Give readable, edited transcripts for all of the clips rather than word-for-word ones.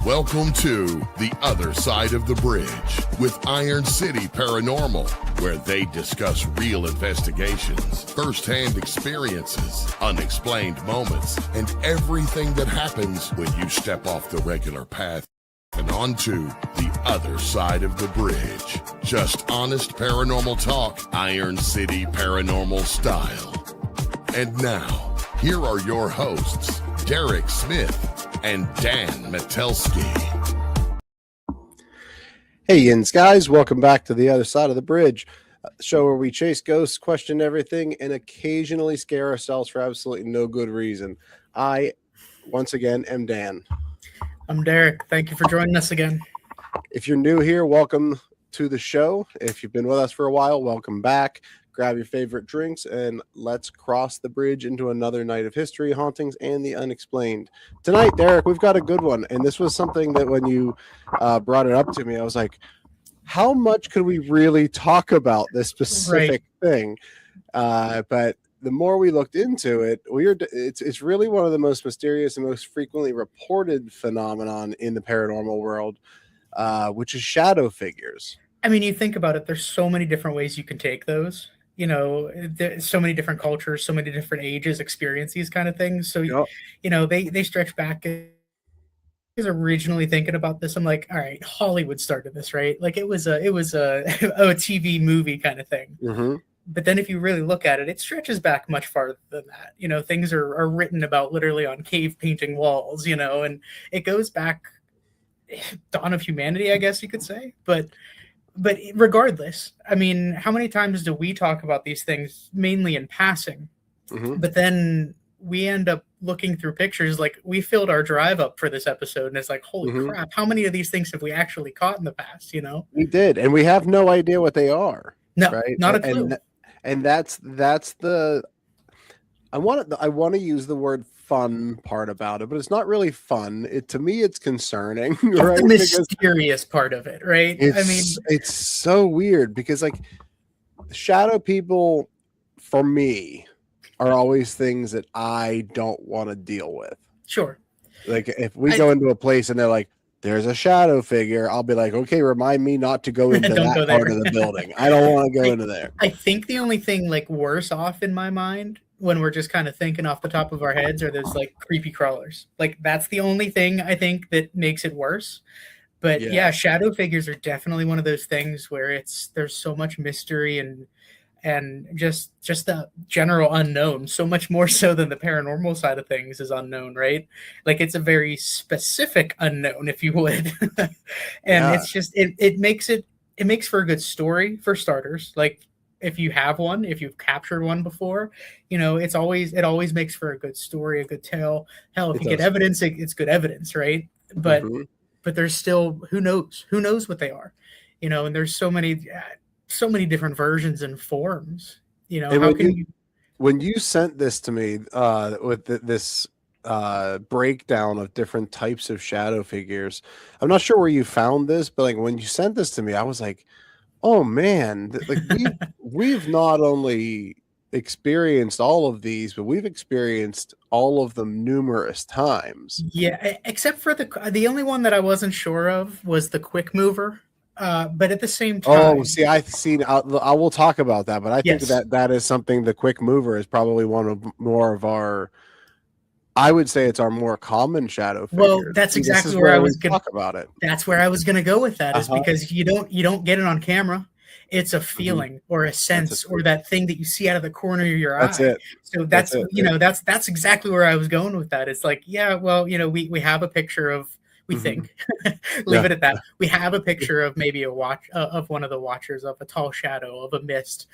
Welcome to The Other Side of the Bridge with Iron City Paranormal, where they discuss real investigations, first-hand experiences, unexplained moments, and everything that happens when you step off the regular path and onto the other side of the bridge. Just honest paranormal talk, Iron City Paranormal style. And now, here are your hosts, Derek Smith and Dan Metelsky. Hey yins, guys, welcome back to The Other Side of the Bridge, the show where we chase ghosts, question everything, and occasionally scare ourselves for absolutely no good reason. I, once again, am Dan. I'm Derek. Thank you for joining us again. If you're new here, welcome to the show. If you've been with us for a while, welcome back. Grab your favorite drinks and let's cross the bridge into another night of history, hauntings, and the unexplained. Tonight, Derek, we've got a good one. And this was something that when you brought it up to me, I was like, how much could we really talk about this specific thing? But the more we looked into it, it's really one of the most mysterious and most frequently reported phenomenon in the paranormal world, which is shadow figures. I mean, you think about it, there's so many different ways you can take those. You know, there's so many different cultures, so many different ages, experience these kind of things. So, Yep. you know, they stretch back. I was originally thinking about this. I'm like, all right, Hollywood started this, right? Like it was a TV movie kind of thing. Mm-hmm. But then if you really look at it, it stretches back much farther than that. You know, things are written about literally on cave painting walls, you know, and it goes back dawn of humanity, I guess you could say. But regardless, I mean, how many times do we talk about these things mainly in passing? Mm-hmm. But then we end up looking through pictures. Like we filled our drive up for this episode and it's like, holy crap, how many of these things have we actually caught in the past? You know, we did. And we have no idea what they are. No, right? Not a clue. And that's the, I want to use the word fun part about it, but it's not really fun. To me, it's concerning, right? The mysterious part of it, right? It's so weird because like shadow people for me are always things that I don't want to deal with. Sure. Like if we go into a place and they're like, there's a shadow figure, I'll be like, okay, remind me not to go into that part of the building. I don't want to go into there. I think the only thing like worse off in my mind when we're just kind of thinking off the top of our heads are those like creepy crawlers. Like that's the only thing I think that makes it worse. But yeah, shadow figures are definitely one of those things where there's so much mystery and just the general unknown, so much more so than the paranormal side of things is unknown, right? Like it's a very specific unknown, if you would. It's just it makes for a good story for starters. Like if you have one, if you've captured one before, you know, it always makes for a good story, a good tale. Hell, if you get evidence, it's good evidence, right? But there's still who knows what they are, you know, and there's so many different versions and forms, you know. And when you sent this to me with this breakdown of different types of shadow figures, I'm not sure where you found this, but like when you sent this to me, I was like, oh man, like we've not only experienced all of these, but we've experienced all of them numerous times. Yeah, except for the only one that I wasn't sure of was the quick mover. But at the same time, I will talk about that, but I think that is something. The quick mover is probably one of more of our, I would say it's our more common shadow figures. Well, that's exactly where I was going to talk about it. That's where I was going to go with that, is because you don't get it on camera. It's a feeling or a sense or that thing that you see out of the corner of your eye. That's it. So that's exactly where I was going with that. It's like, yeah, well, you know, we have a picture of, we think, leave it at that. We have a picture of maybe a watch of one of the watchers, of a tall shadow, of a mist,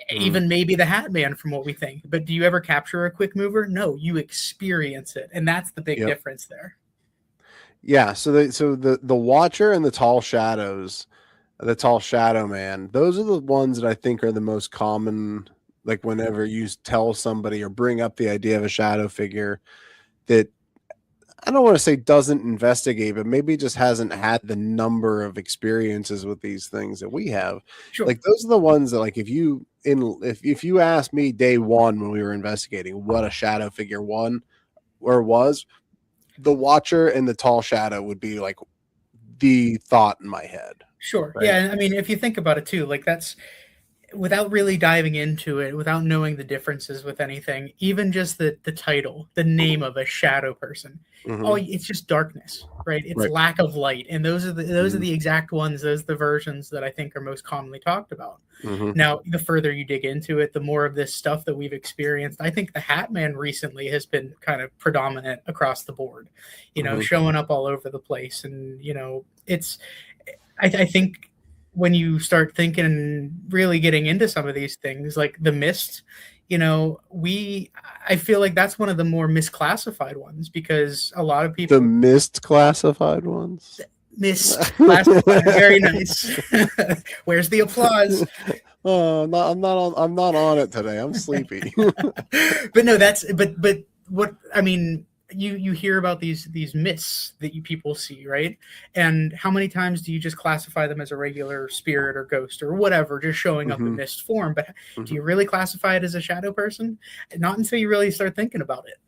even maybe the Hat Man from what we think. But do you ever capture a quick mover? No, you experience it. And that's the big difference there. Yeah. So the watcher and the tall shadows, the tall shadow man, those are the ones that I think are the most common. Like whenever you tell somebody or bring up the idea of a shadow figure that, I don't want to say doesn't investigate, but maybe just hasn't had the number of experiences with these things that we have. Sure. Like those are the ones that, like, if you asked me day one when we were investigating what a shadow figure was, the Watcher and the tall shadow would be like the thought in my head. Sure. Right? Yeah. I mean, if you think about it too, like that's without really diving into it, without knowing the differences with anything, even just the title, the name of a shadow person, oh, it's just darkness, right? It's lack of light, and those are the exact ones, those are the versions that I think are most commonly talked about. Now, the further you dig into it, the more of this stuff that we've experienced. I think the Hat Man recently has been kind of predominant across the board, showing up all over the place, and it's. I think when you start thinking and really getting into some of these things, like the Mist, I feel like that's one of the more misclassified ones, because a lot of people. The Mist classified ones. Mist classified. Very nice. Where's the applause? Oh, I'm not on it today. I'm sleepy. But no, but what I mean. You hear about these mists that people see, right? And how many times do you just classify them as a regular spirit or ghost or whatever, just showing up in mist form? But do you really classify it as a shadow person? Not until you really start thinking about it.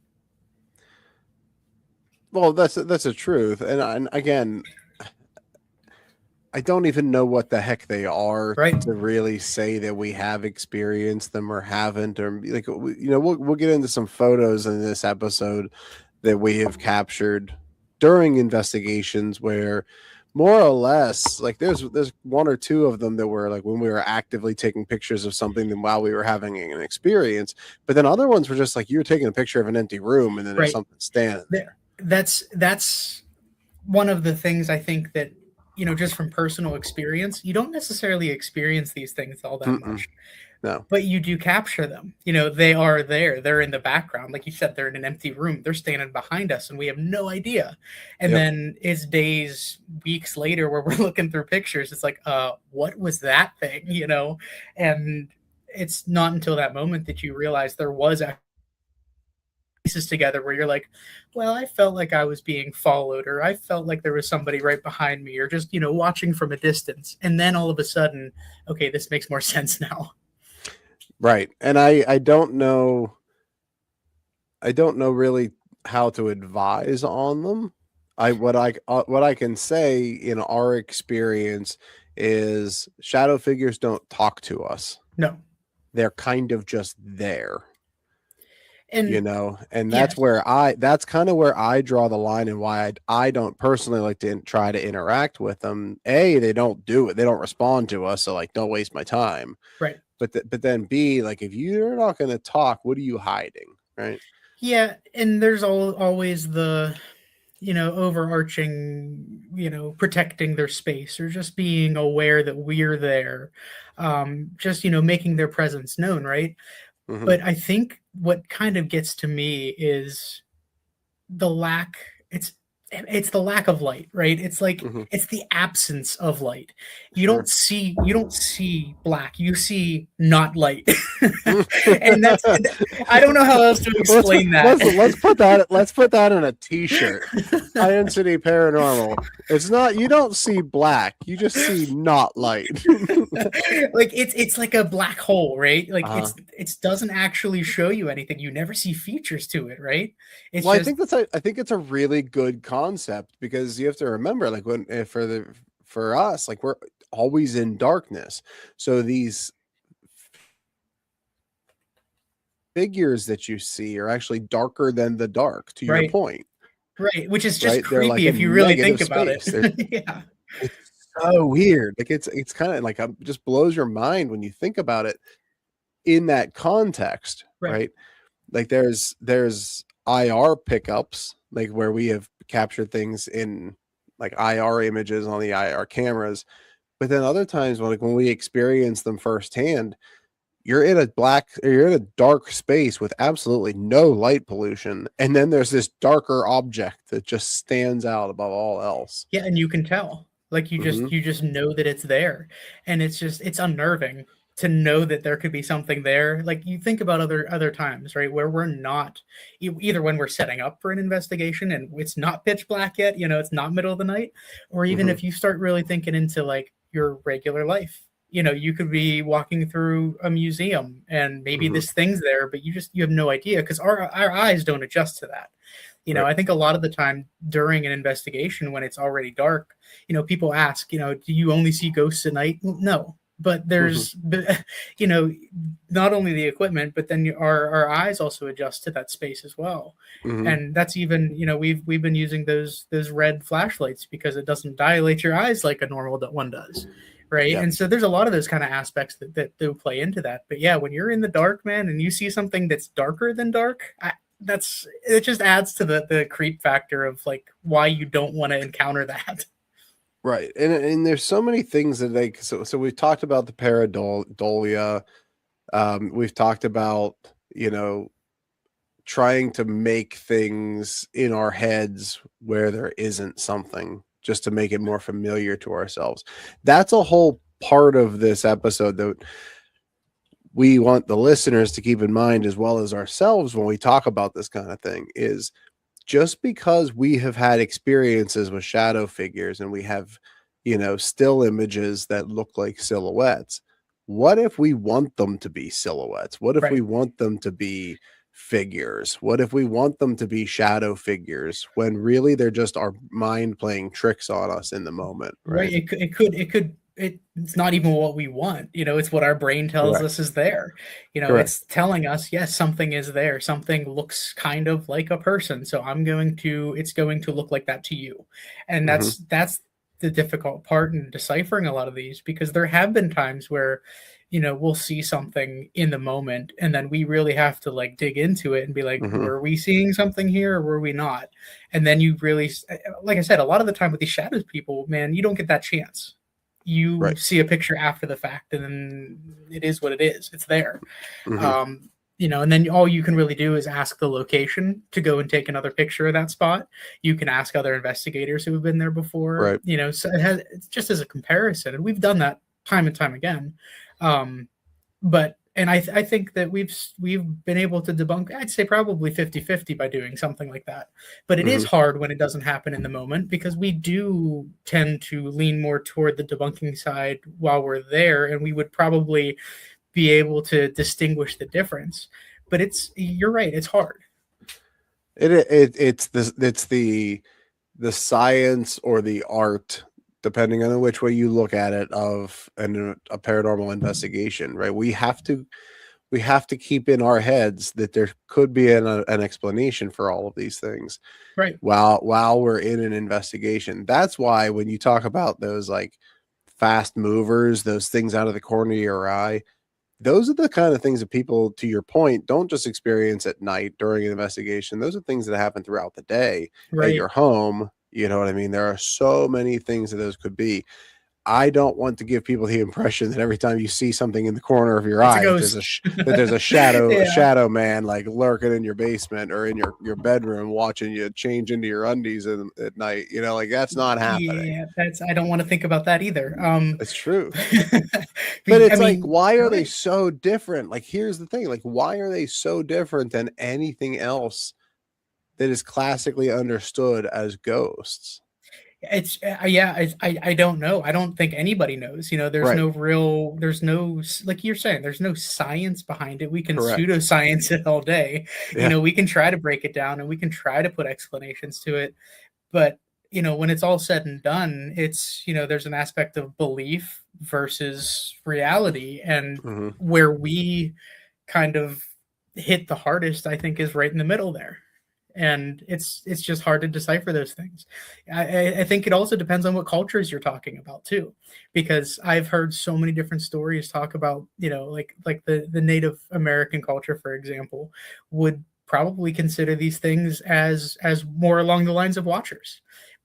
Well, that's the truth. And again, I don't even know what the heck they are to really say that we have experienced them or haven't, or like, we'll get into some photos in this episode that we have captured during investigations where more or less, like there's one or two of them that were like when we were actively taking pictures of something and while we were having an experience, but then other ones were just like you're taking a picture of an empty room and then there's something standing there. That's one of the things I think that, just from personal experience, you don't necessarily experience these things all that much. No. But you do capture them. They are there. They're in the background. Like you said, they're in an empty room. They're standing behind us and we have no idea. And then it's days, weeks later where we're looking through pictures. It's like, what was that thing? And it's not until that moment that you realize there was pieces together where you're like, well, I felt like I was being followed, or I felt like there was somebody right behind me, or just, watching from a distance. And then all of a sudden, okay, this makes more sense now. Right. And I don't know really how to advise on them. What I can say in our experience is shadow figures don't talk to us. No. They're kind of just there. And and that's that's kind of where I draw the line, and why I don't personally like to try to interact with them. A, they don't do it. They don't respond to us. So like, don't waste my time. Right. But then B, like if you're not going to talk, what are you hiding? Right. Yeah. And there's always the, overarching, protecting their space, or just being aware that we're there. Just, making their presence known. Right. But I think what kind of gets to me is the lack. It's the lack of light, right? It's like it's the absence of light. You don't see black. You see not light, and that's. I don't know how else to explain that. Let's put that on a T-shirt. Iron City Paranormal. It's not. You don't see black. You just see not light. Like it's like a black hole, right? Like it doesn't actually show you anything. You never see features to it, right? I think it's a really good concept, because you have to remember, like for us, like we're always in darkness, so these figures that you see are actually darker than the dark, to your point, right? Which is just creepy, like, if you really think about it. Yeah, it's so weird. Like it's kind of like just blows your mind when you think about it in that context, right? Like there's IR pickups, like where we have captured things in like IR images on the IR cameras, but then other times when we experience them firsthand, you're in a dark space with absolutely no light pollution, and then there's this darker object that just stands out above all else. Yeah, and you can tell, like you just know that it's there, and it's unnerving to know that there could be something there. Like you think about other times, right, where we're not, either when we're setting up for an investigation and it's not pitch black yet, it's not middle of the night, or even if you start really thinking into like your regular life, you could be walking through a museum and maybe this thing's there, but you have no idea, because our eyes don't adjust to that. I think a lot of the time during an investigation when it's already dark, people ask, do you only see ghosts at night? Well, no, but there's, not only the equipment, but then our eyes also adjust to that space as well. And that's even, we've been using those red flashlights because it doesn't dilate your eyes like a normal one does. Right. Yep. And so there's a lot of those kind of aspects that do play into that. But yeah, when you're in the dark, man, and you see something that's darker than dark, it just adds to the creep factor of like why you don't want to encounter that. Right. And there's so many things that so we've talked about the pareidolia. We've talked about, trying to make things in our heads where there isn't something, just to make it more familiar to ourselves. That's a whole part of this episode that we want the listeners to keep in mind, as well as ourselves, when we talk about this kind of thing, is just because we have had experiences with shadow figures and we have, still images that look like silhouettes, what if we want them to be silhouettes? What if we want them to be figures? What if we want them to be shadow figures when really they're just our mind playing tricks on us in the moment? Right. It's not even what we want. It's what our brain tells us is there. It's telling us, yes, something is there. Something looks kind of like a person. So it's going to look like that to you. And that's the difficult part in deciphering a lot of these, because there have been times where, we'll see something in the moment and then we really have to like dig into it and be like, were we seeing something here or were we not? And then you really, like I said, a lot of the time with these shadows people, man, you don't get that chance. You see a picture after the fact and then it is what it is. It's there. And then all you can really do is ask the location to go and take another picture of that spot. You can ask other investigators who have been there before, so it's just as a comparison. And we've done that time and time again. And I think that we've been able to debunk, I'd say probably 50-50 by doing something like that. But it is hard when it doesn't happen in the moment, because we do tend to lean more toward the debunking side while we're there. And we would probably be able to distinguish the difference. But you're right, it's hard. It's the science or the art, depending on which way you look at it, of a paranormal investigation, right? We have to keep in our heads that there could be an explanation for all of these things, right? While we're in an investigation. That's why when you talk about those like fast movers, those things out of the corner of your eye, those are the kind of things that people, to your point, don't just experience at night during an investigation. Those are things that happen throughout the day at your home. You know what I mean? There are so many things that those could be. I don't want to give people the impression that every time you see something in the corner of your eye, there's a shadow, a shadow man like lurking in your basement or in your bedroom watching you change into your undies at night. Like that's not happening. Yeah, I don't want to think about that either. It's true. But it's why are they so different? Like, here's the thing. Like, why are they so different than anything else that is classically understood as ghosts? I don't know. I don't think anybody knows. There's no, like you're saying, there's no science behind it. We can pseudoscience it all day. We can try to break it down and we can try to put explanations to it. But, when it's all said and done, it's, there's an aspect of belief versus reality. And where we kind of hit the hardest, I think, is right in the middle there. And it's just hard to decipher those things. I think it also depends on what cultures you're talking about too, because I've heard so many different stories talk about, like the Native American culture, for example, would probably consider these things as more along the lines of watchers,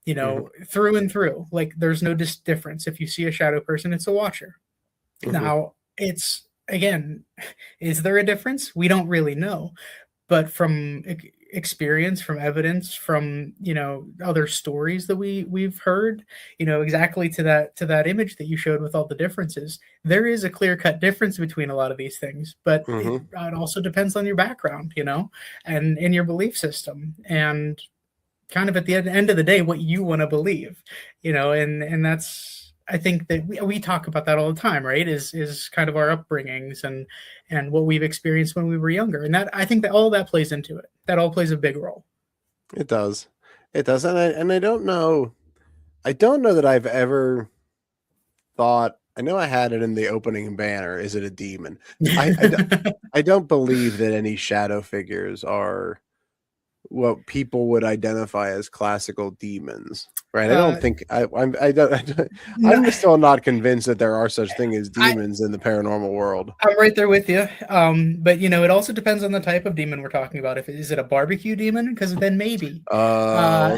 through and through. Like there's no difference. If you see a shadow person, it's a watcher. Now it's, again, is there a difference? We don't really know, but from experience, from evidence, from other stories that we've heard, exactly to that image that you showed with all the differences, there is a clear-cut difference between a lot of these things, but it also depends on your background, and in your belief system, and kind of at the end of the day what you want to believe, and that's, I think that we talk about that all the time, right? Is kind of our upbringings and what we've experienced when we were younger. And that, I think that all that plays into it. That all plays a big role. It does. It does. And I don't know. I don't know that I've ever thought. I know I had it in the opening banner. Is it a demon? I don't believe that any shadow figures are what people would identify as classical demons, right? I don't think I'm still not convinced that there are such thing as demons in the paranormal world. I'm right there with you. But it also depends on the type of demon we're talking about. Is it a barbecue demon? Because then maybe. Now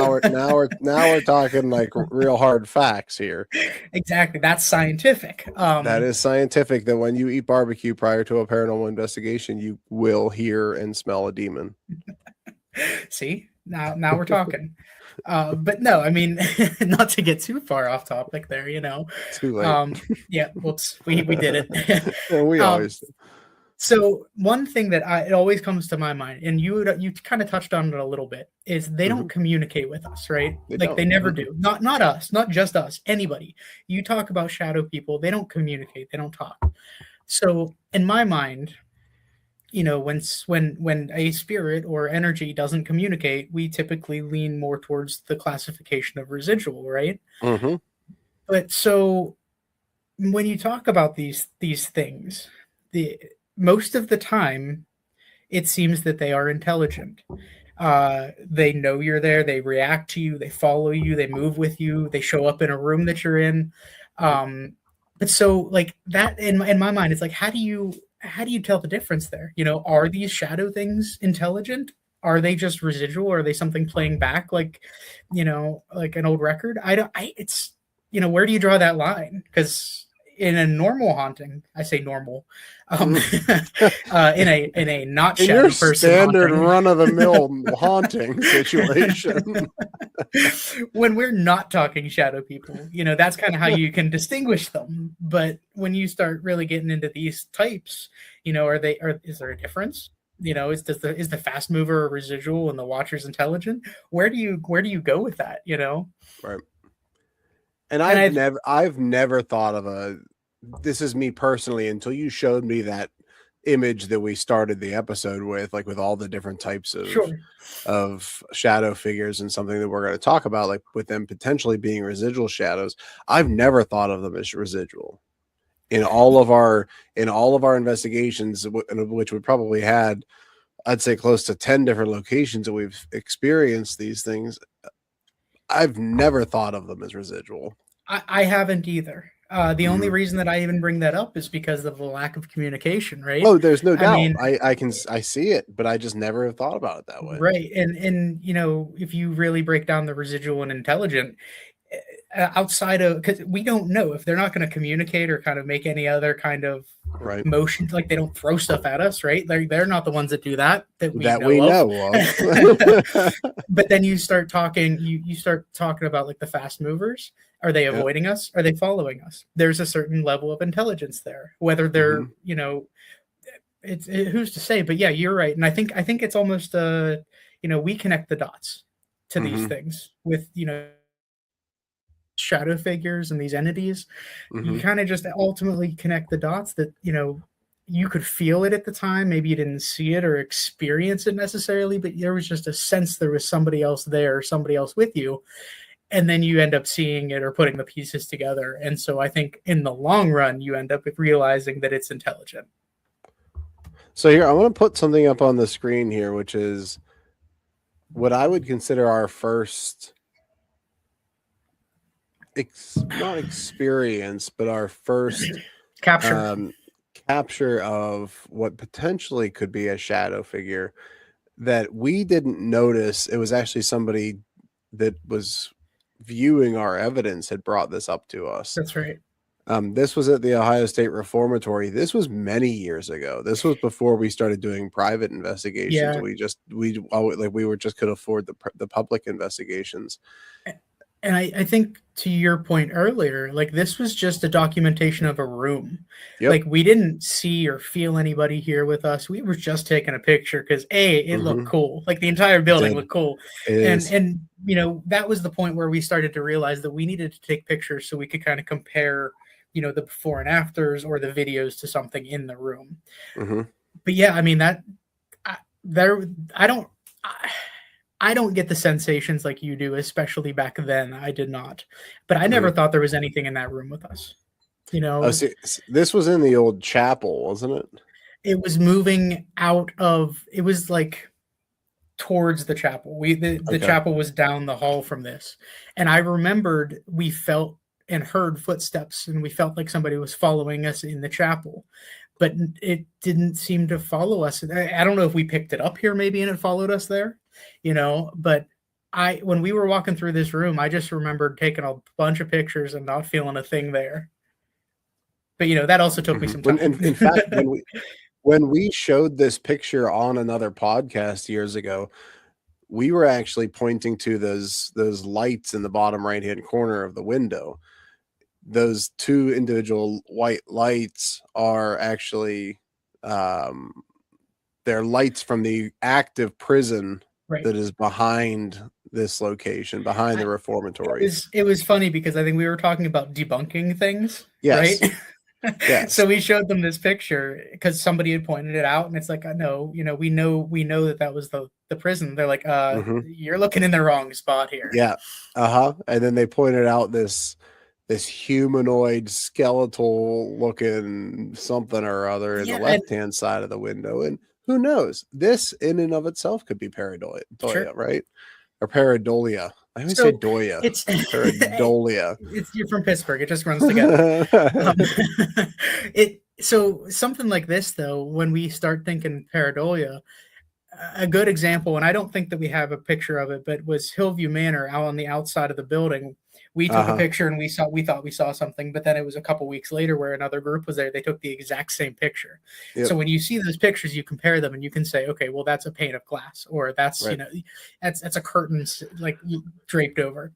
we're talking like real hard facts here. Exactly, that's scientific. That is scientific. That when you eat barbecue prior to a paranormal investigation, you will hear and smell a demon. See, now we're talking. But no, I mean, not to get too far off topic there, Too late. Yeah, whoops, we did it. We always do. So one thing that it always comes to my mind, and you kind of touched on it a little bit, is they don't communicate with us, right? They never do. Not us, not just us, anybody. You talk about shadow people, they don't communicate, they don't talk. So in my mind, when a spirit or energy doesn't communicate, we typically lean more towards the classification of residual, right? Mm-hmm. But so when you talk about these things, most of the time, it seems that they are intelligent. They know you're there. They react to you. They follow you. They move with you. They show up in a room that you're in. But so like that in my mind, it's like, how do you tell the difference there? Are these shadow things intelligent? Are they just residual? Or are they something playing back like an old record? It's where do you draw that line? Because in a normal haunting, I say normal, in a not shadow person standard run of the mill haunting situation. When we're not talking shadow people, that's kind of how you can distinguish them. But when you start really getting into these types, is there a difference? Is the fast mover a residual and the watcher's intelligent? Where do you go with that? Right. And I've never thought of this is me personally until you showed me that image that we started the episode with, like with all the different types of shadow figures and something that we're going to talk about, like with them potentially being residual shadows. I've never thought of them as residual in all of our investigations, which we probably had, I'd say close to 10 different locations that we've experienced these things. I've never thought of them as residual. I haven't either. The only reason that I even bring that up is because of the lack of communication, right? Oh, there's no doubt. I see it, but I just never have thought about it that way. Right. And if you really break down the residual and intelligent, outside of, because we don't know if they're not going to communicate or kind of make any other kind of motions, like they don't throw stuff at us, right? They're not the ones that do that we know of. But then you start talking about like the fast movers. Are they avoiding us? Are they following us? There's a certain level of intelligence there, whether they're who's to say? But yeah, you're right. And I think it's almost we connect the dots to these things with shadow figures and these entities. You kind of just ultimately connect the dots that you could feel it at the time. Maybe you didn't see it or experience it necessarily, but there was just a sense there was somebody else there, somebody else with you. And then you end up seeing it or putting the pieces together. And so I think in the long run, you end up realizing that it's intelligent. So here, I want to put something up on the screen here, which is what I would consider our first, not experience, but our first capture of what potentially could be a shadow figure that we didn't notice. It was actually somebody that was viewing our evidence had brought this up to us. That's right. This was at the Ohio State Reformatory. This was many years ago. This was before we started doing private investigations. Yeah. We could afford the public investigations. And I think to your point earlier, like this was just a documentation of a room. Yep. Like we didn't see or feel anybody here with us. We were just taking a picture because it looked cool. Like the entire building looked cool. And that was the point where we started to realize that we needed to take pictures so we could kind of compare, the before and afters or the videos to something in the room. I don't get the sensations like you do, especially back then. I did not, but I never thought there was anything in that room with us. You know, Oh, see, this was in the old chapel, wasn't it? it was moving out of. It was like towards the chapel. The chapel was down the hall from this, and I remembered we felt and heard footsteps, and we felt like somebody was following us in the chapel, but it didn't seem to follow us. I don't know if we picked it up here, maybe, and it followed us there, you know. But when we were walking through this room, I just remembered taking a bunch of pictures and not feeling a thing there. But you know, that also took me some time. In fact, when we showed this picture on another podcast years ago, we were actually pointing to those lights in the bottom right hand corner of the window. Those two individual white lights are actually they're lights from the active prison that is behind this location, behind the reformatory. It was funny because I think we were talking about debunking things, yes. right? Yes. So we showed them this picture because somebody had pointed it out, and it's like, no, you know, we know that was the prison. They're like, you're looking in the wrong spot here. Yeah. And then they pointed out this humanoid skeletal looking something or other in the left-hand side of the window. And who knows? This in and of itself could be pareidolia, right? Or pareidolia. I always say doya. It's pareidolia. You're from Pittsburgh. It just runs together. So something like this, though, when we start thinking pareidolia, a good example, and I don't think that we have a picture of it, but was Hillview Manor out on the outside of the building. We took a picture and we thought we saw something, but then it was a couple weeks later where another group was there. They took the exact same picture. Yep. So when you see those pictures, you compare them and you can say, okay, well, that's a pane of glass, or that's, you know, that's a curtain like draped over.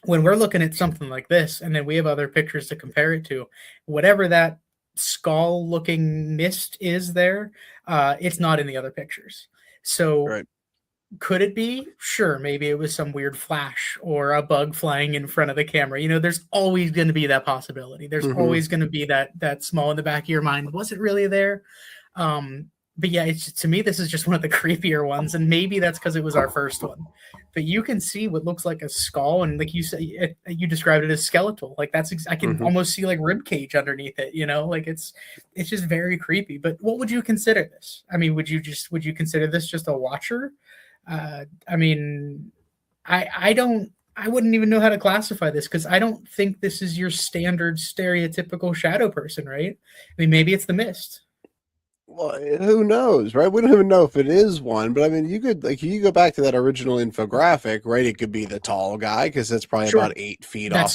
When we're looking at something like this, and then we have other pictures to compare it to, whatever that skull looking mist is there, it's not in the other pictures. So could it be? Sure, maybe it was some weird flash or a bug flying in front of the camera. You know, there's always going to be that possibility. There's always going to be that small in the back of your mind. Was it really there? But yeah, to me, this is just one of the creepier ones, and maybe that's because it was our first one. But you can see what looks like a skull, and like you said, you described it as skeletal. Like I can almost see like rib cage underneath it. You know, like it's just very creepy. But what would you consider this? I mean, would you consider this just a watcher? I mean, I wouldn't even know how to classify this, because I don't think this is your standard stereotypical shadow person, right? I mean, maybe it's the mist. Well, who knows, right? We don't even know if it is one, but I mean, you go back to that original infographic, right? It could be the tall guy, because it's probably about 8 feet off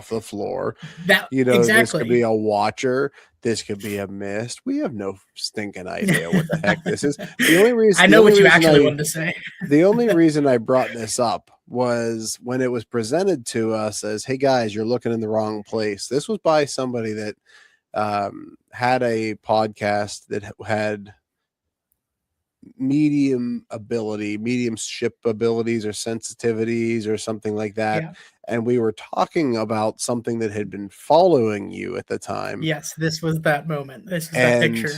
the floor. This could be a watcher. This could be a mist. We have no stinking idea what the heck this is. The only reason I know what you actually wanted to say. The only reason I brought this up was when it was presented to us as, "Hey guys, you're looking in the wrong place." This was by somebody that had a podcast that had mediumship abilities or sensitivities or something like that. Yeah. And we were talking about something that had been following you at the time. Yes, this was that moment. This was that picture.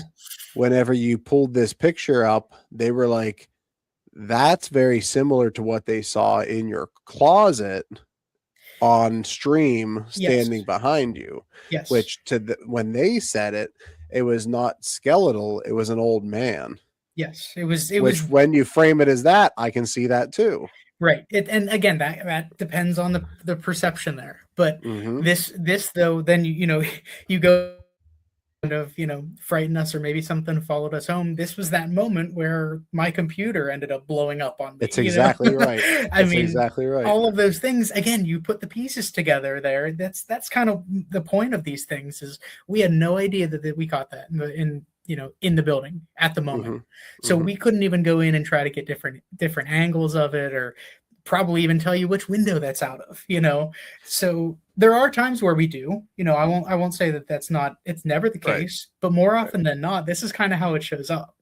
Whenever you pulled this picture up, they were like, that's very similar to what they saw in your closet on stream standing behind you. Yes. Which when they said it, it was not skeletal, it was an old man. Yes, it was when you frame it as that, I can see that too. Right. And again, that depends on the perception there. But this though, then you go kind of, frighten us, or maybe something followed us home. This was that moment where my computer ended up blowing up on me. It's exactly right. I mean, exactly right. All of those things, again, you put the pieces together there. That's kind of the point of these things, is we had no idea that we caught that in the building at the moment. So we couldn't even go in and try to get different angles of it, or probably even tell you which window that's out of, So there are times where we do, I won't say that it's never the case, but more often than not, this is kind of how it shows up.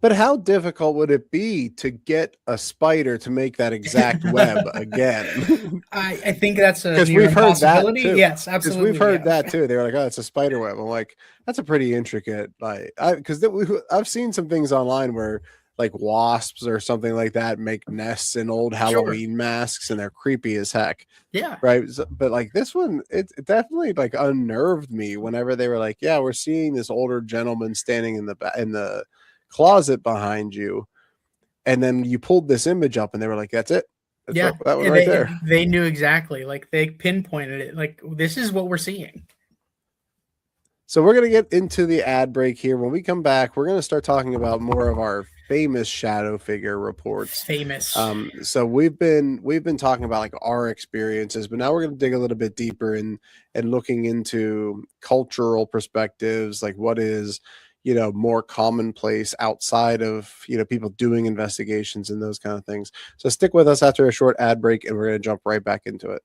But how difficult would it be to get a spider to make that exact web again? I think that's because we've heard that too. Yes, absolutely. We've heard that too. They were like, "Oh, it's a spider web." I'm like, "That's a pretty intricate." Because I've seen some things online where like wasps or something like that make nests in old Halloween masks, and they're creepy as heck. Yeah. Right. So, but like this one, it definitely like unnerved me whenever they were like, yeah, we're seeing this older gentleman standing in the closet behind you. And then you pulled this image up and they were like, that's it. That's Yeah. that one right there. They knew exactly, like they pinpointed it. Like, this is what we're seeing. So we're going to get into the ad break here. When we come back, we're going to start talking about more of our famous shadow figure reports. So we've been talking about like our experiences, but now we're going to dig a little bit deeper and looking into cultural perspectives, like what is, more commonplace outside of, people doing investigations and those kind of things. So stick with us after a short ad break, and we're going to jump right back into it.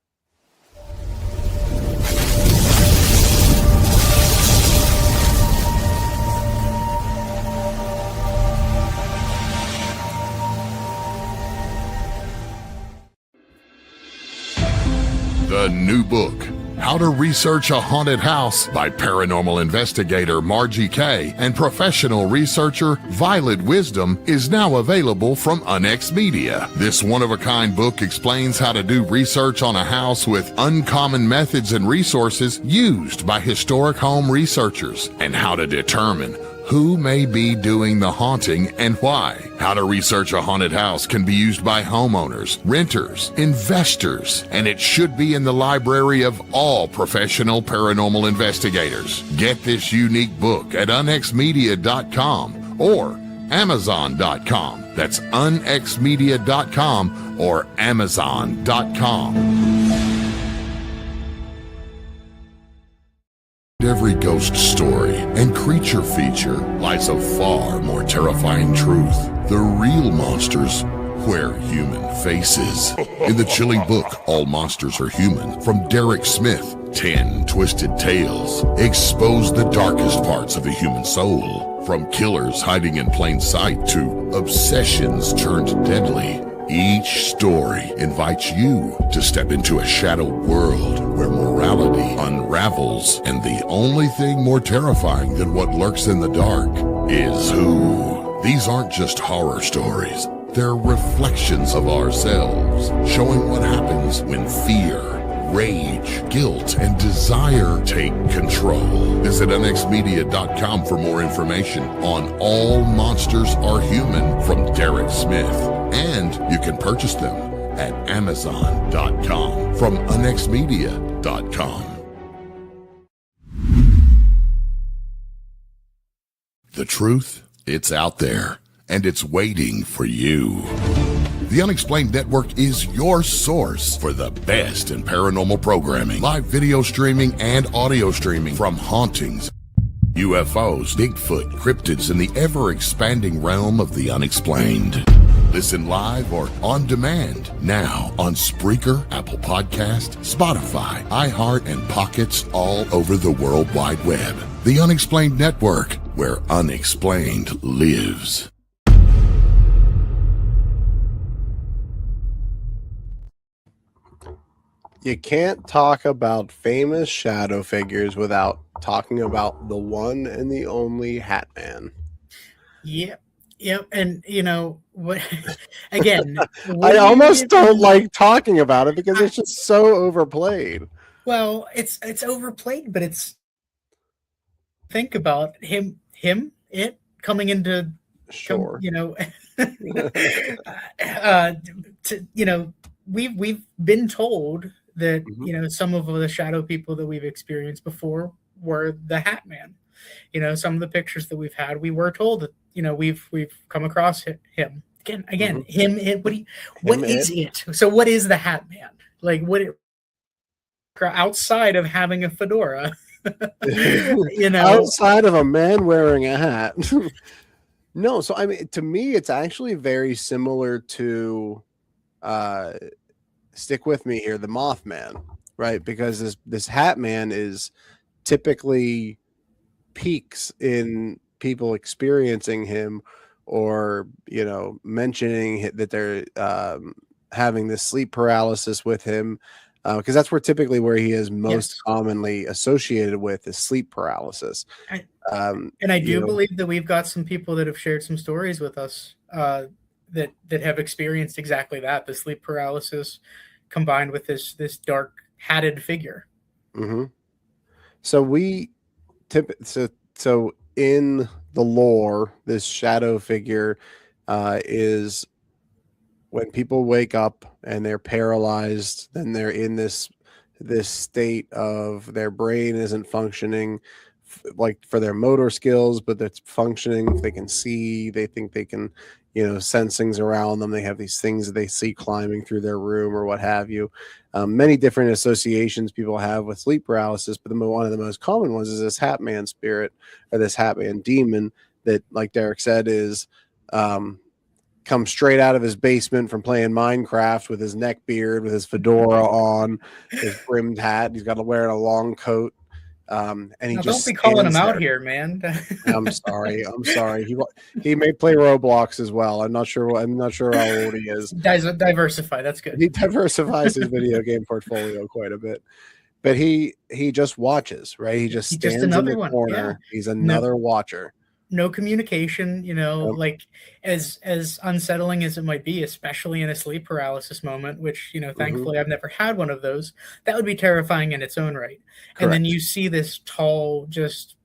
The new book, How to Research a Haunted House by paranormal investigator Margie Kay and professional researcher Violet Wisdom, is now available from Unex Media. This one-of-a-kind book explains how to do research on a house with uncommon methods and resources used by historic home researchers, and how to determine who may be doing the haunting and why. How to research a haunted house can be used by homeowners, renters, investors, and it should be in the library of all professional paranormal investigators. Get this unique book at unexmedia.com or amazon.com. That's unexmedia.com or amazon.com. Every ghost story and creature feature lies a far more terrifying truth. The real monsters wear human faces. In the chilling book, All Monsters Are Human, from Derek Smith, 10 Twisted Tales expose the darkest parts of the human soul. From killers hiding in plain sight to obsessions turned deadly, each story invites you to step into a shadow world where morality unravels, and the only thing more terrifying than what lurks in the dark is who. These aren't just horror stories. They're reflections of ourselves, showing what happens when fear, rage, guilt, and desire take control. Visit unexmedia.com for more information on All Monsters Are Human from Derek Smith. And you can purchase them at amazon.com from unexmedia.com. The truth, it's out there, and it's waiting for you. The Unexplained Network is your source for the best in paranormal programming, live video streaming, and audio streaming from hauntings, UFOs, Bigfoot, cryptids, and the ever-expanding realm of the unexplained. Listen live or on demand now on Spreaker, Apple Podcast, Spotify, iHeart, and Pockets all over the World Wide Web. The Unexplained Network, where unexplained lives. You can't talk about famous shadow figures without talking about the one and the only Hat Man. Yep. And what again, I almost don't like talking about it because it's just so overplayed. Well, it's overplayed, but think about him it coming into sure. We've been told that some of the shadow people that we've experienced before were the Hat Man. Some of the pictures that we've had, we were told that we've come across him again. Him. What is it? So what is the Hat Man? Like outside of having a fedora? Outside of a man wearing a hat. No, so I mean, to me, it's actually very similar to. Stick with me here, the Mothman, right? Because this Hat Man is typically peaks in people experiencing him, or mentioning that they're having this sleep paralysis with him, because that's typically where he is most commonly associated with is sleep paralysis. And I do believe that we've got some people that have shared some stories with us that have experienced exactly that, the sleep paralysis combined with this dark hatted figure. Mm-hmm. So so in the lore, this shadow figure is when people wake up and they're paralyzed, then they're in this state of their brain isn't functioning like for their motor skills, but that's functioning. They can see, they think they can, sense things around them. They have these things that they see climbing through their room or what have you. Many different associations people have with sleep paralysis, but one of the most common ones is this Hat Man spirit or this Hat Man demon that, like Derek said, is comes straight out of his basement from playing Minecraft with his neck beard, with his fedora on, his brimmed hat. He's got to wear a long coat. And he now, just don't be calling him out there. here, man. I'm sorry. He may play Roblox as well. I'm not sure how old he is. Diversify. That's good. He diversifies his video game portfolio quite a bit. But he just watches, right? He just stands in the corner. Yeah. He's another watcher. No communication, like as unsettling as it might be, especially in a sleep paralysis moment, which, thankfully I've never had one of those. That would be terrifying in its own right. Correct. And then you see this tall, just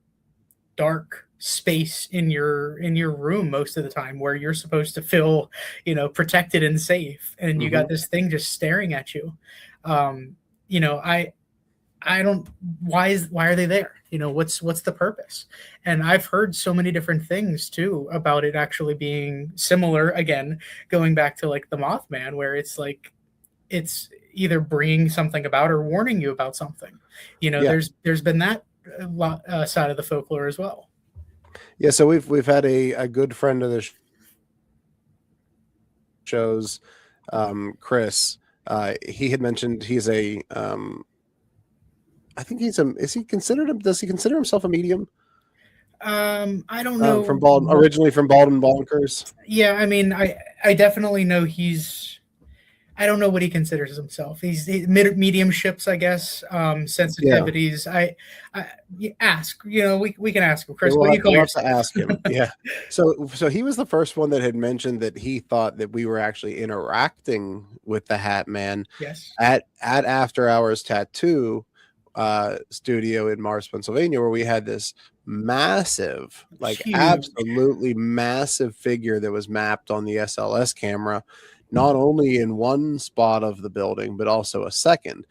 dark space in your room most of the time where you're supposed to feel, protected and safe. And you got this thing just staring at you. I don't, why are they there? What's the purpose? And I've heard so many different things too about it actually being similar, again, going back to like the Mothman, where it's like, it's either bringing something about or warning you about something. There's been that side of the folklore as well. Yeah. So we've had a good friend of the shows, Chris, he had mentioned he's a, I think does he consider himself a medium? I don't know. Originally from Bald and Bonkers. Yeah, I mean, I definitely know I don't know what he considers himself. He's mediumships, I guess, sensitivities. Yeah. I ask, we can ask him. Chris, what do you call yourself? To ask him. Yeah. So he was the first one that had mentioned that he thought that we were actually interacting with the Hat Man. Yes. At After Hours Tattoo studio in Mars, Pennsylvania, where we had this massive, absolutely massive figure that was mapped on the SLS camera, not only in one spot of the building, but also a second.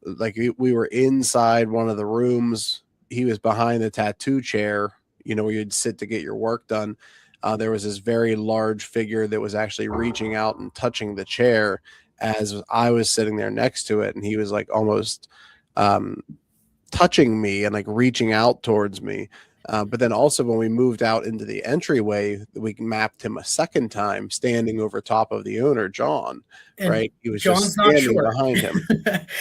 Like we were inside one of the rooms. He was behind the tattoo chair, where you'd sit to get your work done. There was this very large figure that was actually reaching out and touching the chair as I was sitting there next to it. And he was like almost touching me and like reaching out towards me. But then also when we moved out into the entryway, we mapped him a second time standing over top of the owner, John. And right? He was John's just standing behind him.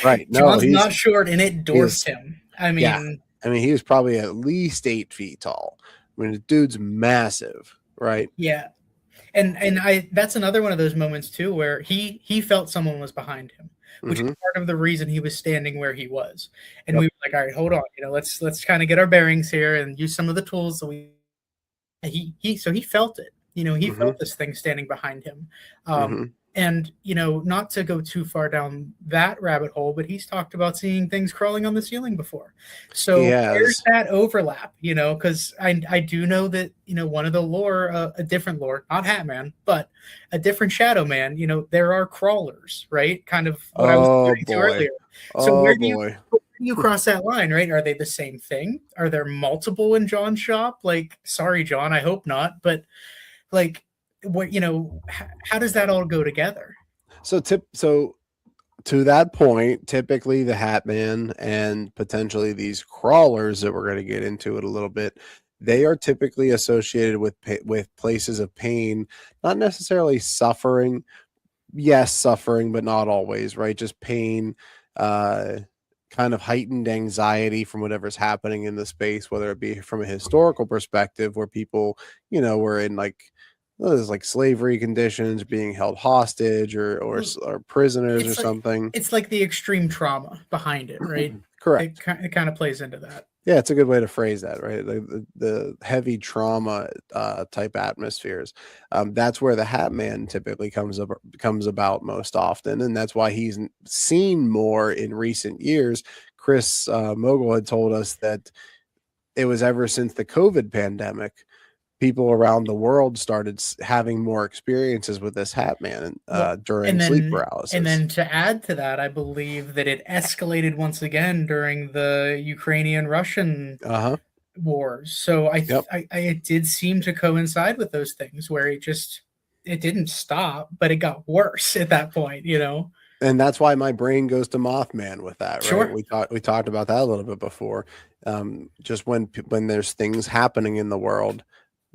Right. No, John's not short, and it dwarfs him. I mean, he was probably at least 8 feet tall. I mean, the dude's massive, right? Yeah. And that's another one of those moments too, where he felt someone was behind him, which is part of the reason he was standing where he was. And we were like, all right, hold on, let's kind of get our bearings here and use some of the tools. So he felt it, he felt this thing standing behind him. And, not to go too far down that rabbit hole, but he's talked about seeing things crawling on the ceiling before. So there's that overlap, because I do know that, one of the lore, a different lore, not Hat Man, but a different Shadow Man, there are crawlers, right? Kind of what I was alluding to earlier. So where do you cross that line, right? Are they the same thing? Are there multiple in John's shop? Like, sorry, John, I hope not. But like, what how does that all go together? So to that point, typically the Hat Man and potentially these crawlers that we're going to get into it a little bit, they are typically associated with places of pain, not necessarily suffering. Yes, suffering, but not always, right? Just pain, kind of heightened anxiety from whatever's happening in the space, whether it be from a historical perspective where people, were in there's like slavery conditions, being held hostage or prisoners or something. It's like the extreme trauma behind it, right? Correct. It kind of plays into that. Yeah, it's a good way to phrase that, right? The heavy trauma type atmospheres. That's where the Hat Man typically comes about most often, and that's why he's seen more in recent years. Chris Mogul had told us that it was ever since the COVID pandemic, people around the world started having more experiences with this Hat Man during sleep paralysis. And then to add to that, I believe that it escalated once again during the Ukrainian-Russian wars. So it did seem to coincide with those things where it didn't stop, but it got worse at that point, you know. And that's why my brain goes to Mothman with that, right? Sure. We talked about that a little bit before. Just when there's things happening in the world,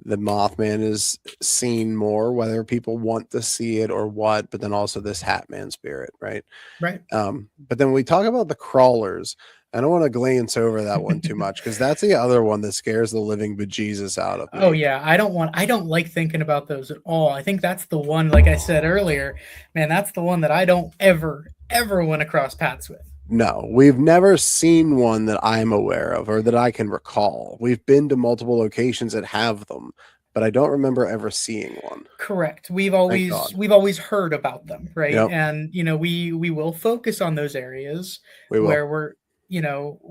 the Mothman is seen more, whether people want to see it or what, but then also this Hat Man spirit, right? Right. But then we talk about the crawlers. I don't want to glance over that one too much because that's the other one that scares the living bejesus out of me. Oh yeah, I don't like thinking about those at all. I think that's the one, like I said earlier, man, that's the one that I don't ever want to cross paths with. No, we've never seen one that I'm aware of or that I can recall. We've been to multiple locations that have them, but I don't remember ever seeing one. Correct. We've always heard about them, right? Yep. And you know, we will focus on those areas where we're, you know,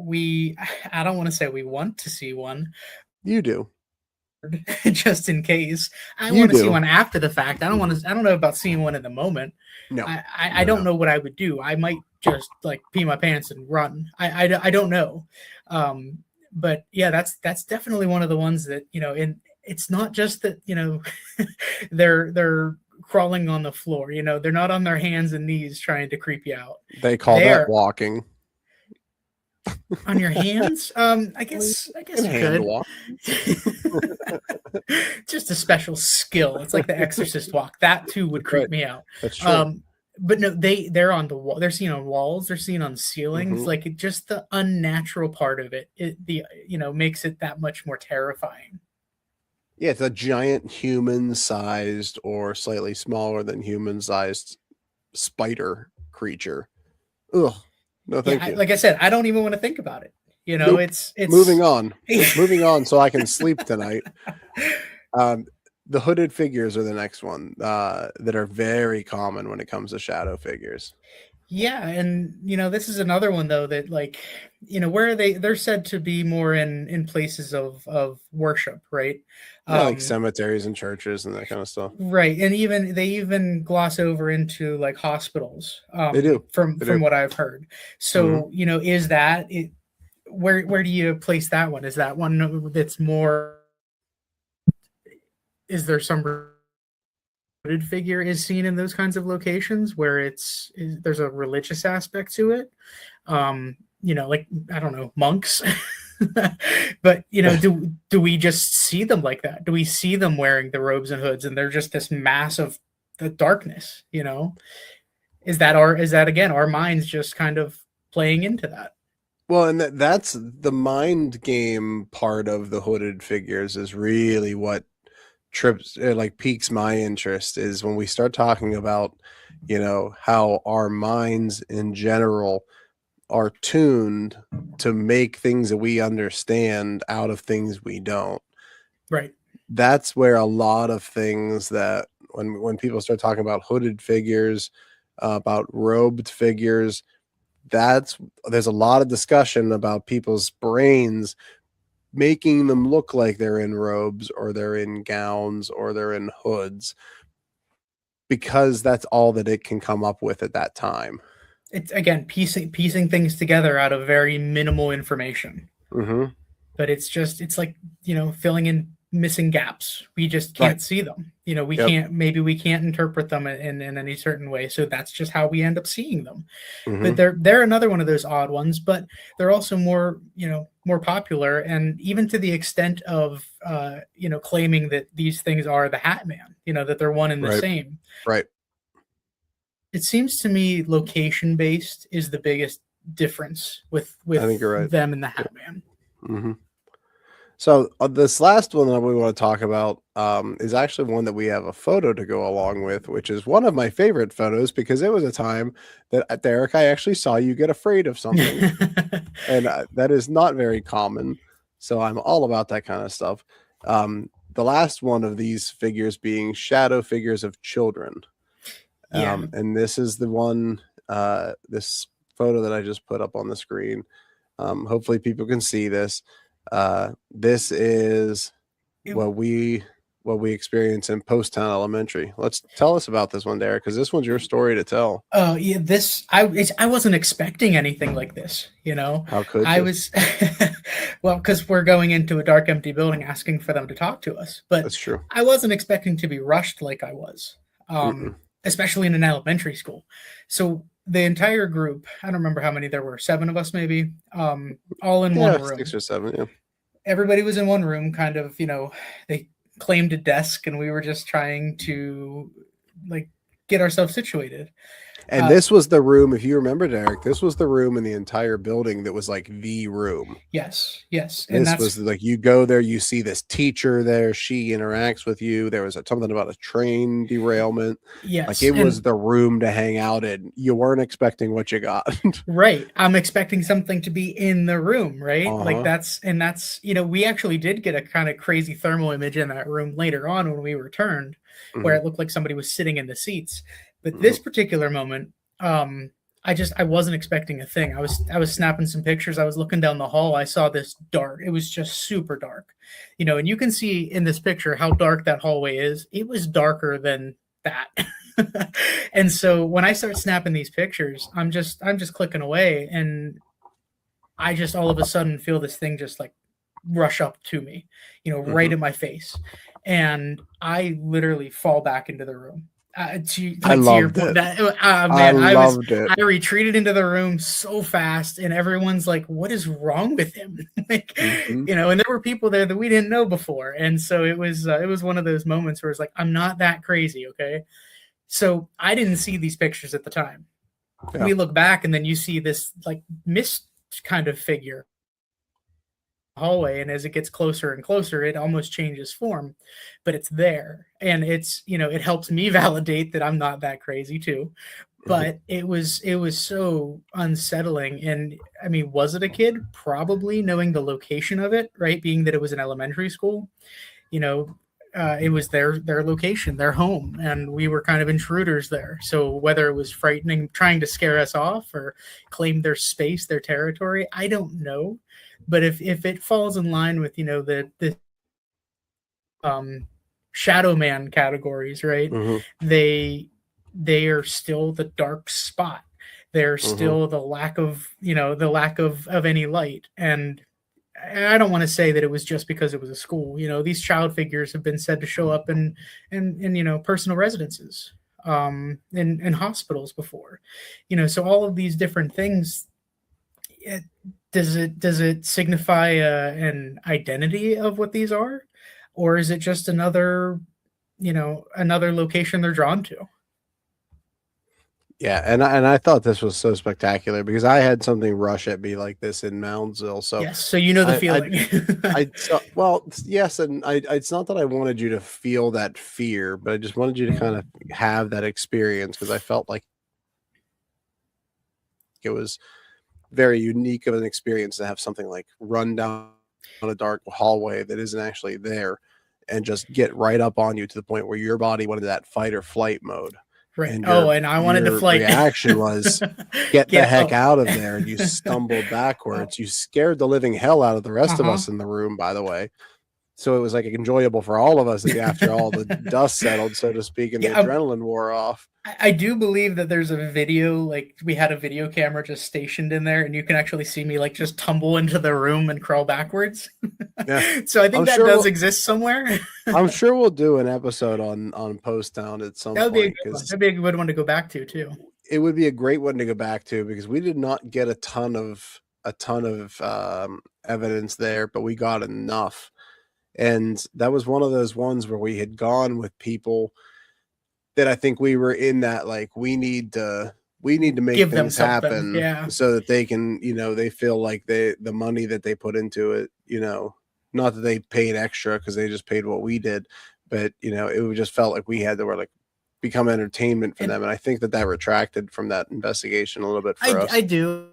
I don't want to say we want to see one. You do. Just in case. I want to see one after the fact. I don't know about seeing one in the moment. No. I don't know what I would do. I might just like pee my pants and run. I don't know. But yeah, that's definitely one of the ones that, you know, and it's not just that, you know, they're crawling on the floor, you know, they're not on their hands and knees trying to creep you out. They call that walking. On your hands? I guess you could. Walk. Just a special skill. It's like the Exorcist walk. That too would creep me out. That's true. But no, they're on the wall. They're seen on walls. They're seen on ceilings. Mm-hmm. Like just the unnatural part of it. Makes it that much more terrifying. Yeah, it's a giant human-sized or slightly smaller than human-sized spider creature. Ugh. No, thank you. Like I said, I don't even want to think about it. You know, it's moving on. Moving on so I can sleep tonight. The hooded figures are the next one that are very common when it comes to shadow figures. Yeah, and you know, this is another one though that, like, you know, where they're said to be more in places of worship, right? Like cemeteries and churches and that kind of stuff. Right, and they even gloss over into like hospitals. They do from what I've heard. So you know, is that it? Where do you place that one? Is that one that's more? Is there some hooded figure is seen in those kinds of locations where there's a religious aspect to it? You know, like, I don't know, monks. But you know, do we just see them like that? Do we see them wearing the robes and hoods and they're just this mass of the darkness? You know, is that again our minds just kind of playing into that? Well, and that's the mind game part of the hooded figures is really what piques my interest, is when we start talking about, you know, how our minds in general are tuned to make things that we understand out of things we don't. Right. That's where a lot of things that when people start talking about hooded figures, about robed figures, there's a lot of discussion about people's brains making them look like they're in robes or they're in gowns or they're in hoods, because that's all that it can come up with at that time. It's again piecing things together out of very minimal information. Mm-hmm. But it's like, you know, filling in missing gaps. We just can't see them. You know, we can't interpret them in any certain way. So that's just how we end up seeing them. Mm-hmm. But they're another one of those odd ones, but they're also more popular, and even to the extent of claiming that these things are the Hat Man, you know, that they're one and the same. Right. It seems to me location based is the biggest difference with I think you're right. them and the Hat Man. Mm-hmm. So this last one that we want to talk about is actually one that we have a photo to go along with, which is one of my favorite photos because it was a time that, Derek, I actually saw you get afraid of something. And that is not very common. So I'm all about that kind of stuff. The last one of these figures being shadow figures of children. Yeah. And this is the one, this photo that I just put up on the screen. Hopefully people can see this. This is what we experience in Post Town Elementary. Let's tell us about this one, Derek, because this one's your story to tell. Oh yeah, I wasn't expecting anything like this. How could I you? was well, because we're going into a dark, empty building, asking for them to talk to us. But That's true. I wasn't expecting to be rushed like I was, especially in an elementary school. So the entire group, I don't remember how many there were, 7 of us maybe, all in one room. 6 or 7, yeah. Everybody was in one room, kind of, they claimed a desk, and we were just trying to get ourselves situated. And this was the room, if you remember, Derek, this was the room in the entire building that was like the room. Yes. And this was like, you go there, you see this teacher there, she interacts with you. There was something about a train derailment. Yes. Like it was the room to hang out in. You weren't expecting what you got. Right. I'm expecting something to be in the room, right? Like that's, we actually did get a kind of crazy thermal image in that room later on when we returned, where it looked like somebody was sitting in the seats. But this particular moment, I wasn't expecting a thing. I was snapping some pictures. I was looking down the hall. I saw this dark. It was just super dark, and you can see in this picture how dark that hallway is. It was darker than that. And so when I start snapping these pictures, I'm just clicking away, and I just all of a sudden feel this thing just like rush up to me, right in my face. And I literally fall back into the room. I loved it. I retreated into the room so fast, and everyone's like, "What is wrong with him?" And there were people there that we didn't know before, and so it was one of those moments where it's like, "I'm not that crazy, okay?" So I didn't see these pictures at the time. Yeah. We look back, and then you see this like mist kind of figure hallway, and as it gets closer and closer, it almost changes form, but it's there, and it's it helps me validate that I'm not that crazy too. But it was so unsettling. And I mean, was it a kid? Probably, knowing the location of it, right, being that it was an elementary school, it was their location, their home, and we were kind of intruders there. So whether it was frightening, trying to scare us off, or claim their space, their territory, I don't know. But if it falls in line with the shadow man categories, right? They are still the dark spot. They're still the lack of any light. And I don't want to say that it was just because it was a school. These child figures have been said to show up in personal residences, in hospitals before. So all of these different things. Does it signify an identity of what these are, or is it just another location they're drawn to? Yeah, and I thought this was so spectacular because I had something rush at me like this in Moundsville. So yes, so the feeling. Yes, and it's not that I wanted you to feel that fear, but I just wanted you to kind of have that experience because I felt like it was very unique of an experience to have something like run down a dark hallway that isn't actually there and just get right up on you to the point where your body went into that fight or flight mode. Right. And I wanted to flight. Reaction was get the heck out of there. And you stumbled backwards. You scared the living hell out of the rest of us in the room, by the way. So it was like enjoyable for all of us after all the dust settled, so to speak, and the adrenaline wore off. I do believe that there's a video, like we had a video camera just stationed in there, and you can actually see me like just tumble into the room and crawl backwards. Yeah. So I think that does exist somewhere. I'm sure we'll do an episode on Post Town at some point. That'd be a good one to go back to too. It would be a great one to go back to because we did not get a ton of evidence there, but we got enough. And that was one of those ones where we had gone with people that I think we were in that, like, we need to make things happen so that they can, they feel like the money that they put into it, not that they paid extra because they just paid what we did, but it just felt like we had to like become entertainment for them, and I think that retracted from that investigation a little bit for us. I do,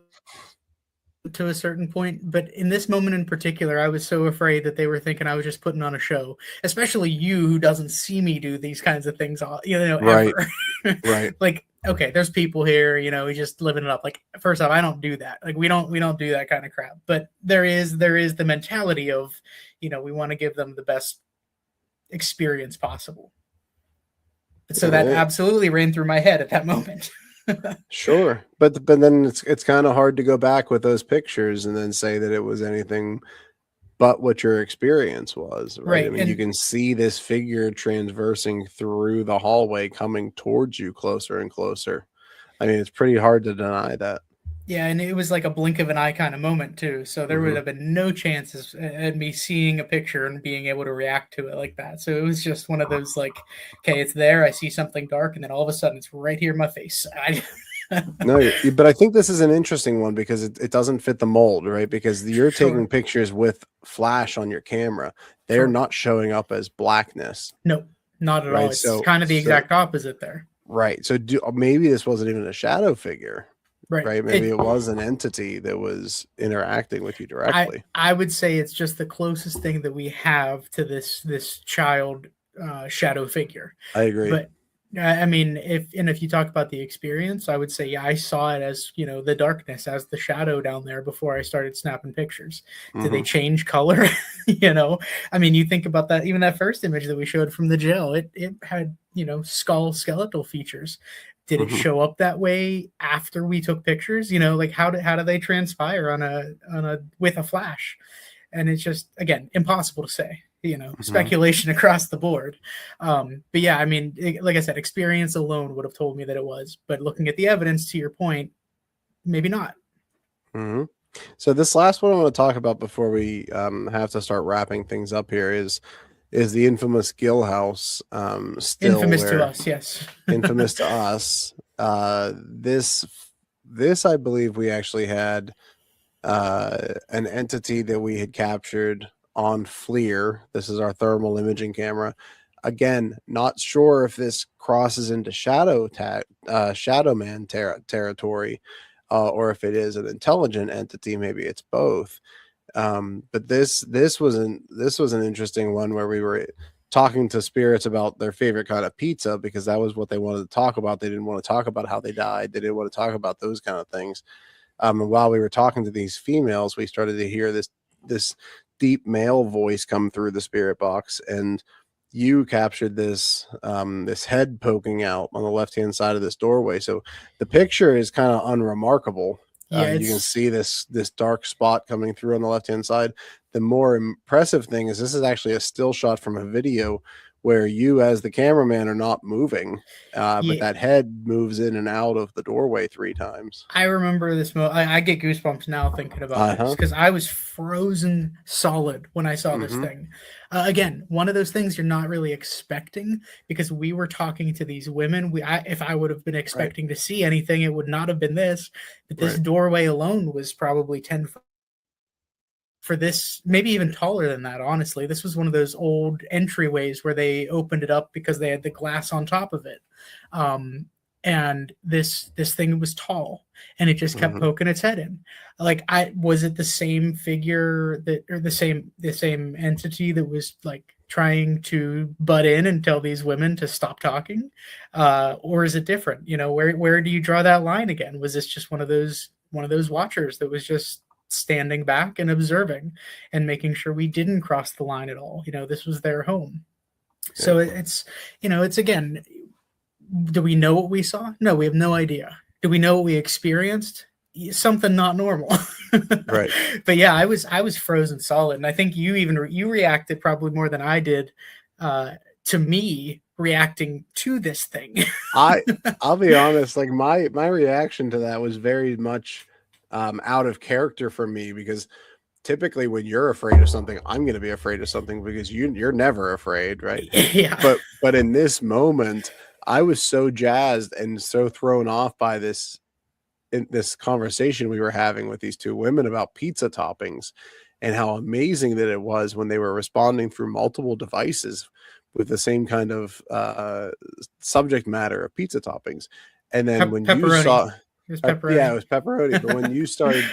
to a certain point, but in this moment in particular, I was so afraid that they were thinking I was just putting on a show, especially you, who doesn't see me do these kinds of things, Right. ever. Right. Like, okay, there's people here, we just living it up. Like, first off, I don't do that. Like, we don't do that kind of crap. But there is the mentality of, we want to give them the best experience possible. So that absolutely ran through my head at that moment. Sure, but then it's kind of hard to go back with those pictures and then say that it was anything but what your experience was, right? I mean, you can see this figure transversing through the hallway, coming towards you closer and closer. I mean, it's pretty hard to deny that. Yeah, and it was like a blink of an eye kind of moment too. So there would have been no chances at me seeing a picture and being able to react to it like that. So it was just one of those like, okay, it's there. I see something dark, and then all of a sudden it's right here in my face. No, but I think this is an interesting one because it doesn't fit the mold, right? Because you're taking pictures with flash on your camera. They're not showing up as blackness. No, not at all. It's kind of the exact opposite there. Right. So maybe this wasn't even a shadow figure. Right. Maybe it was an entity that was interacting with you directly. I would say it's just the closest thing that we have to this child shadow figure. I agree. But I mean, if you talk about the experience, I would say, I saw it as, the darkness, as the shadow down there before I started snapping pictures. Did they change color? I mean, you think about that, even that first image that we showed from the jail, it had, skeletal features. Did it show up that way after we took pictures? Like how do they transpire with a flash? And it's just, again, impossible to say. Speculation across the board. But yeah, I mean, like I said, experience alone would have told me that it was. But looking at the evidence, to your point, maybe not. So this last one I want to talk about before we have to start wrapping things up here is the infamous Gill House. Still infamous to us, yes. Infamous to us. This I believe we actually had an entity that we had captured on FLIR. This is our thermal imaging camera. Again, not sure if this crosses into Shadow Man territory, or if it is an intelligent entity. Maybe it's both. But this was an interesting one where we were talking to spirits about their favorite kind of pizza, because that was what they wanted to talk about. They didn't want to talk about how they died. They didn't want to talk about those kind of things. And while we were talking to these females, we started to hear this deep male voice come through the spirit box, and you captured this head poking out on the left-hand side of this doorway. So the picture is kind of unremarkable. Yeah, you can see this dark spot coming through on the left-hand side. The more impressive thing is this is actually a still shot from a video where you, as the cameraman, are not moving, but that head moves in and out of the doorway 3 times. I remember this. I get goosebumps now thinking about this, because I was frozen solid when I saw this thing. Again, one of those things you're not really expecting, because we were talking to these women. If I would have been expecting to see anything, it would not have been this. But this doorway alone was probably 10 feet. For this, maybe even taller than that, honestly. This was one of those old entryways where they opened it up because they had the glass on top of it. And this thing was tall, and it just kept poking its head in. Like, was it the same figure or the same entity that was like trying to butt in and tell these women to stop talking? Or is it different? Where do you draw that line again? Was this just one of those watchers that was just standing back and observing and making sure we didn't cross the line at all? This was their home. So it's again, do we know what we saw? No, we have no idea. Do we know what we experienced? Something not normal. Right. But yeah, I was frozen solid, and I think you reacted probably more than I did to me reacting to this thing. I'll be honest, like my reaction to that was very much out of character for me, because typically when you're afraid of something, I'm going to be afraid of something, because you're never afraid, right? Yeah. But in this moment, I was so jazzed and so thrown off by this conversation we were having with these 2 women about pizza toppings, and how amazing that it was when they were responding through multiple devices. with the same kind of subject matter of pizza toppings. And then when you Pepperoni. saw, It was pepperoni. yeah, it was pepperoni. But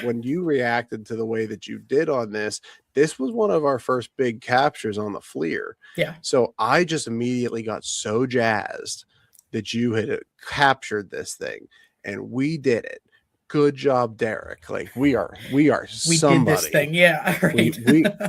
when you reacted to the way that you did on this was one of our first big captures on the FLIR. Yeah. So I just immediately got so jazzed that you had captured this thing, and we did it. Good job, Derek. Like we somebody. Did this thing. Yeah. Right.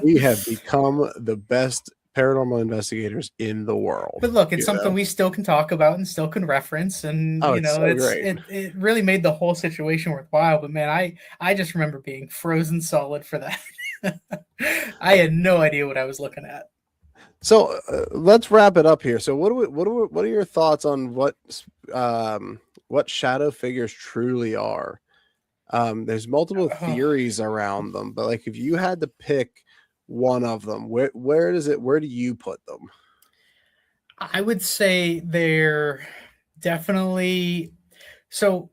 We have become the best paranormal investigators in the world. But look, it's something we still can talk about and still can reference, and it really made the whole situation worthwhile. But man, I just remember being frozen solid for that. I had no idea what I was looking at. So let's wrap it up here. So what are your thoughts on what shadow figures truly are? There's multiple theories around them, but like if you had to pick one of them, where do you put them? I would say they're definitely so.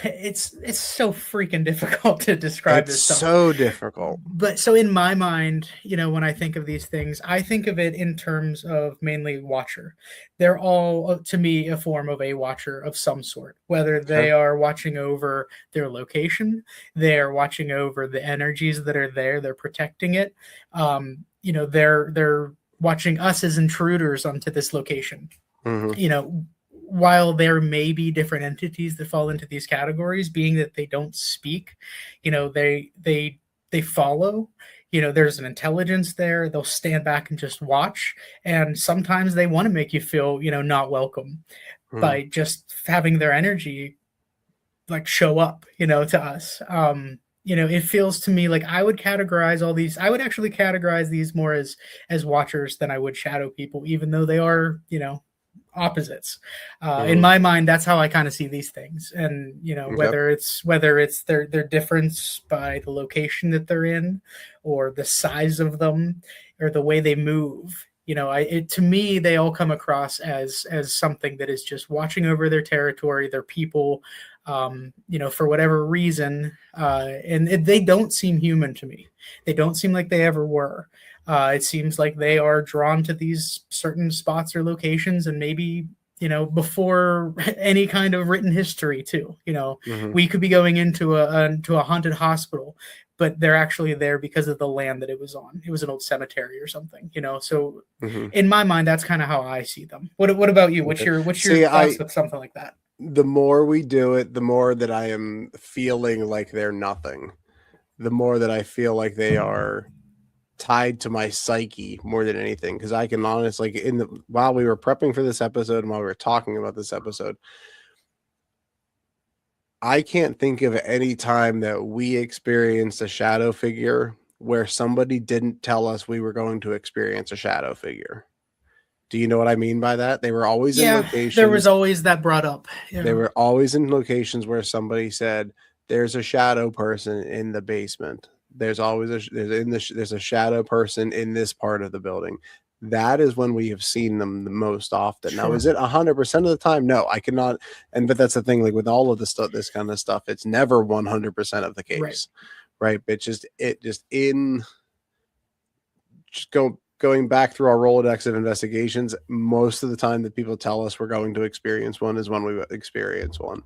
It's so freaking difficult to describe this stuff. So difficult. But so in my mind, when I think of these things, I think of it in terms of mainly watcher. They're all, to me, a form of a watcher of some sort, whether they are watching over their location, they're watching over the energies that are there, they're protecting it. They're watching us as intruders onto this location. Mm-hmm. While there may be different entities that fall into these categories, being that they don't speak, they follow, there's an intelligence there. They'll stand back and just watch. And sometimes they want to make you feel, not welcome by just having their energy like show up, to us. It feels to me like I would categorize all these. I would actually categorize these more as watchers than I would shadow people, even though they are, opposites. In my mind, that's how I kind of see these things. And whether it's their difference by the location that they're in, or the size of them, or the way they move, to me they all come across as something that is just watching over their territory, their people, for whatever reason, and they don't seem human to me. They don't seem like they ever were. It seems like they are drawn to these certain spots or locations, and maybe, before any kind of written history too. We could be going into a haunted hospital, but they're actually there because of the land that it was on. It was an old cemetery or something, So in my mind, that's kind of how I see them. What about you? What's your thoughts with something like that? The more we do it, the more that I am feeling like they're nothing. The more that I feel like they are tied to my psyche more than anything, because I can honestly, while we were prepping for this episode and while we were talking about this episode, I can't think of any time that we experienced a shadow figure where somebody didn't tell us we were going to experience a shadow figure. Do you know what I mean by that? They were always in locations. There was always that brought up. Yeah. They were always in locations where somebody said, "There's a shadow person in the basement. There's always there's a shadow person in this part of the building." That is when we have seen them the most often. Sure. Now, is it 100% of the time? No, I cannot. But that's the thing. Like with all of this kind of stuff, it's never 100% of the case, right? But going back through our Rolodex of investigations, most of the time that people tell us we're going to experience one is when we experience one.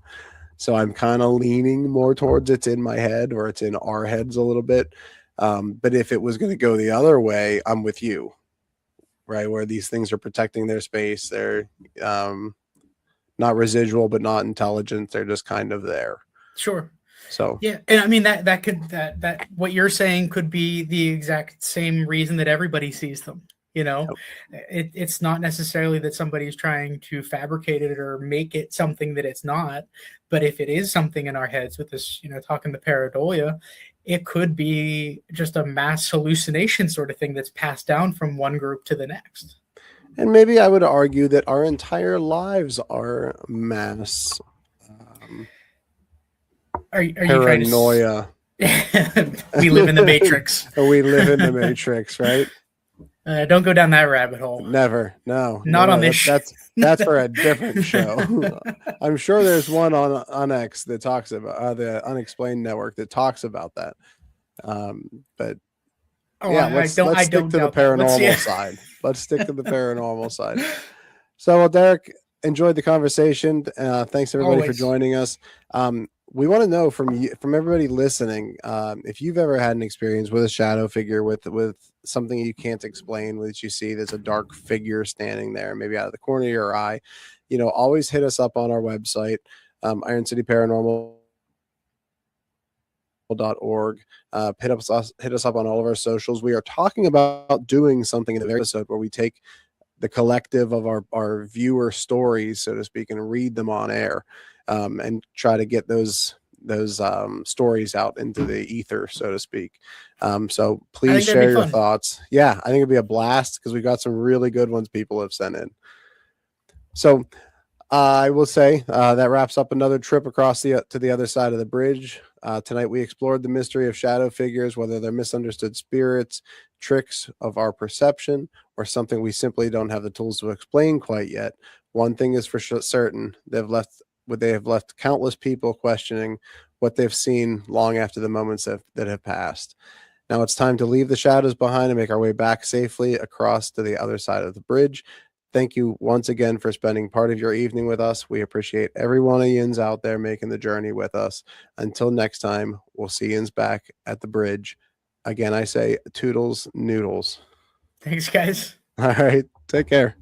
So I'm kind of leaning more towards it's in my head, or it's in our heads a little bit. But if it was going to go the other way, I'm with you, right? Where these things are protecting their space. They're not residual, but not intelligent. They're just kind of there. Sure. So yeah, and I mean that what you're saying could be the exact same reason that everybody sees them. It's not necessarily that somebody's trying to fabricate it or make it something that it's not. But if it is something in our heads with this, talking the pareidolia, it could be just a mass hallucination sort of thing that's passed down from one group to the next. And maybe I would argue that our entire lives are mass paranoia. We live in the Matrix. We live in the Matrix, right? Don't go down that rabbit hole. Never. No. Not on this. That's for a different show. I'm sure there's one on X that talks about the Unexplained Network that talks about that. But Oh, Yeah, I don't stick to the doubt that. paranormal side. Let's stick to the paranormal side. So, well, Derek, enjoyed the conversation. Thanks everybody for joining us. We want to know from everybody listening, if you've ever had an experience with a shadow figure, with something you can't explain, that you see there's a dark figure standing there, maybe out of the corner of your eye. Always hit us up on our website, Iron City Paranormal. .org. Hit us up on all of our socials. We are talking about doing something in the episode where we take the collective of our viewer stories, so to speak, and read them on air, and try to get those stories out into the ether, so to speak. So please share your thoughts. Yeah, I think it'd be a blast because we got some really good ones people have sent in. So I will say that wraps up another trip across to the other side of the bridge. Tonight we explored the mystery of shadow figures, whether they're misunderstood spirits, tricks of our perception, or something we simply don't have the tools to explain quite yet. One thing is for certain: they have left countless people questioning what they've seen long after the moments that have passed. Now it's time to leave the shadows behind and make our way back safely across to the other side of the bridge. Thank you once again for spending part of your evening with us. We appreciate every one of yins out there making the journey with us. Until next time, we'll see yins back at the bridge. Again, I say toodles noodles. Thanks, guys. All right. Take care.